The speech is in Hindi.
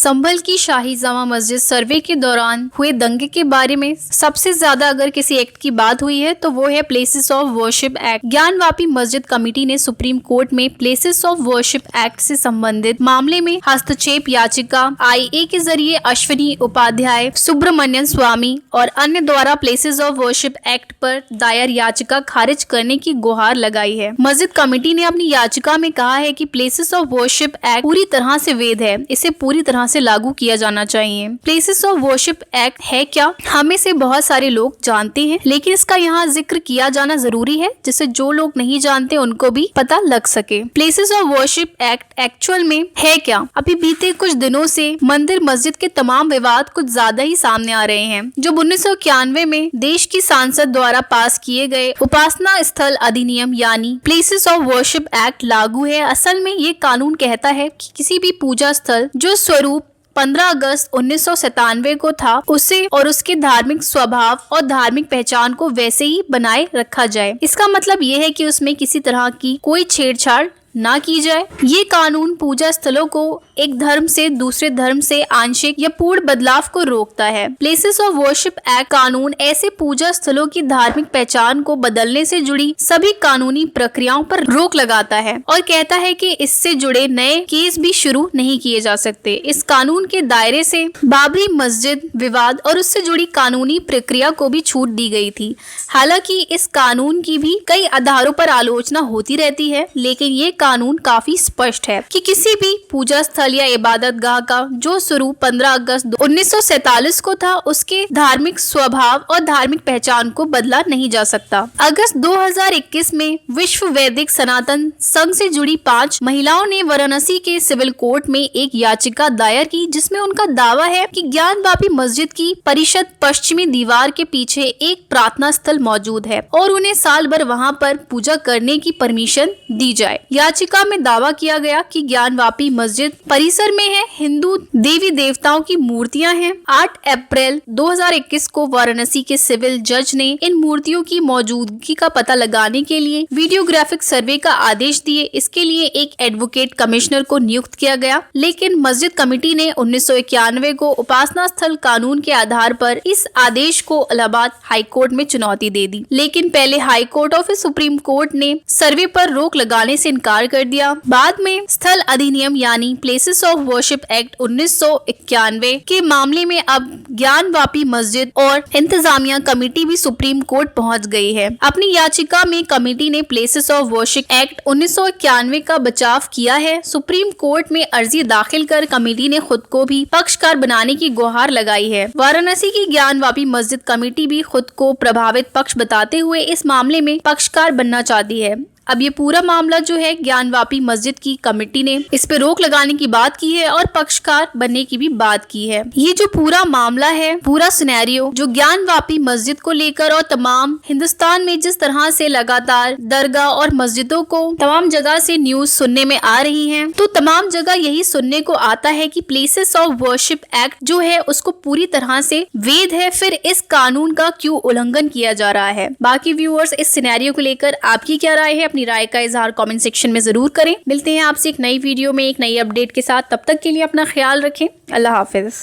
संभल की शाही जामा मस्जिद सर्वे के दौरान हुए दंगे के बारे में सबसे ज्यादा अगर किसी एक्ट की बात हुई है तो वो है places of worship act. Gyanvapi मस्जिद कमेटी ने सुप्रीम कोर्ट में प्लेसेस ऑफ वर्शिप एक्ट से संबंधित मामले में हस्तक्षेप याचिका IA के जरिए अश्विनी उपाध्याय, सुब्रमण्यन स्वामी और अन्य द्वारा प्लेसेस ऑफ वर्शिप एक्ट पर दायर याचिका खारिज करने की गुहार लगाई है। मस्जिद कमेटी ने अपनी याचिका में कहा है कि प्लेसेस ऑफ वर्शिप एक्ट पूरी तरह से वैध है, इसे पूरी तरह से लागू किया जाना चाहिए। प्लेसेस ऑफ वर्शिप एक्ट है क्या, हमें से बहुत सारे लोग जानते हैं, लेकिन इसका यहाँ जिक्र किया जाना जरूरी है जिससे जो लोग नहीं जानते उनको भी पता लग सके। Places of worship act actual में है क्या? अभी बीते कुछ दिनों से मंदिर मस्जिद के तमाम विवाद कुछ ज्यादा ही सामने आ रहे हैं। जब 1991 में देश की सांसद द्वारा पास किए गए उपासना स्थल अधिनियम यानी प्लेसेस ऑफ वर्शिप एक्ट लागू है। असल में ये कानून कहता है कि किसी भी पूजा स्थल जो स्वरूप 15 अगस्त 1997 को था उसे और उसके धार्मिक स्वभाव और धार्मिक पहचान को वैसे ही बनाए रखा जाए। इसका मतलब ये है कि उसमें किसी तरह की कोई छेड़छाड़ ना की जाए। ये कानून पूजा स्थलों को एक धर्म से दूसरे धर्म से आंशिक या पूर्ण बदलाव को रोकता है। प्लेसेस ऑफ वर्शिप एक्ट कानून ऐसे पूजा स्थलों की धार्मिक पहचान को बदलने से जुड़ी सभी कानूनी प्रक्रियाओं पर रोक लगाता है और कहता है कि इससे जुड़े नए केस भी शुरू नहीं किए जा सकते। इस कानून के दायरे से बाबरी मस्जिद विवाद और उससे जुड़ी कानूनी प्रक्रिया को भी छूट दी गई थी। हालांकि इस कानून की भी कई आधारों पर आलोचना होती रहती है, लेकिन ये कानून काफी स्पष्ट है कि किसी भी पूजा स्थल या इबादत गाह का जो स्वरूप 15 अगस्त 1947 को था उसके धार्मिक स्वभाव और धार्मिक पहचान को बदला नहीं जा सकता। अगस्त 2021 में विश्व वैदिक सनातन संघ से जुड़ी 5 महिलाओं ने वाराणसी के सिविल कोर्ट में एक याचिका दायर की जिसमें उनका दावा है कि ज्ञानवापी मस्जिद की परिषद पश्चिमी दीवार के पीछे एक प्रार्थना स्थल मौजूद है और उन्हें साल भर वहां पर पूजा करने की परमिशन दी जाए। याचिका में दावा किया गया कि ज्ञानवापी मस्जिद परिसर में है हिंदू देवी देवताओं की मूर्तियां हैं। 8 अप्रैल 2021 को वाराणसी के सिविल जज ने इन मूर्तियों की मौजूदगी का पता लगाने के लिए वीडियोग्राफिक सर्वे का आदेश दिए। इसके लिए एक एडवोकेट कमिश्नर को नियुक्त किया गया, लेकिन मस्जिद कमेटी ने 1991 को उपासना स्थल कानून के आधार पर इस आदेश को इलाहाबाद हाई कोर्ट में चुनौती दे दी। लेकिन पहले हाई कोर्ट और फिर सुप्रीम कोर्ट ने सर्वे पर रोक लगाने से इनकार कर दिया। बाद में स्थल अधिनियम यानी प्लेसेस ऑफ वर्शिप एक्ट 1991 के मामले में अब ज्ञानवापी मस्जिद और इंतजामिया कमेटी भी सुप्रीम कोर्ट पहुंच गई है। अपनी याचिका में कमेटी ने प्लेसेस ऑफ वर्शिप एक्ट 1991 का बचाव किया है। सुप्रीम कोर्ट में अर्जी दाखिल कर कमेटी ने खुद को भी पक्षकार बनाने की गुहार लगाई है। वाराणसी की ज्ञानवापी मस्जिद कमेटी भी खुद को प्रभावित पक्ष बताते हुए इस मामले में पक्षकार बनना चाहती है। अब ये पूरा मामला जो है ज्ञानवापी मस्जिद की कमेटी ने इस पे रोक लगाने की बात की है और पक्षकार बनने की भी बात की है। ये जो पूरा मामला है, पूरा सिनेरियो जो ज्ञानवापी मस्जिद को लेकर और तमाम हिंदुस्तान में जिस तरह से लगातार दरगाह और मस्जिदों को तमाम जगह से न्यूज सुनने में आ रही है, तो तमाम जगह यही सुनने को आता है कि प्लेसेस ऑफ वर्शिप एक्ट जो है उसको पूरी तरह से वैध है, फिर इस कानून का क्यों उल्लंघन किया जा रहा है। बाकी व्यूअर्स, इस सिनेरियो को लेकर आपकी क्या राय है? अपनी राय का इजहार कमेंट सेक्शन में जरूर करें। मिलते हैं आपसे एक नई वीडियो में एक नई अपडेट के साथ। तब तक के लिए अपना ख्याल रखें। अल्लाह हाफिज।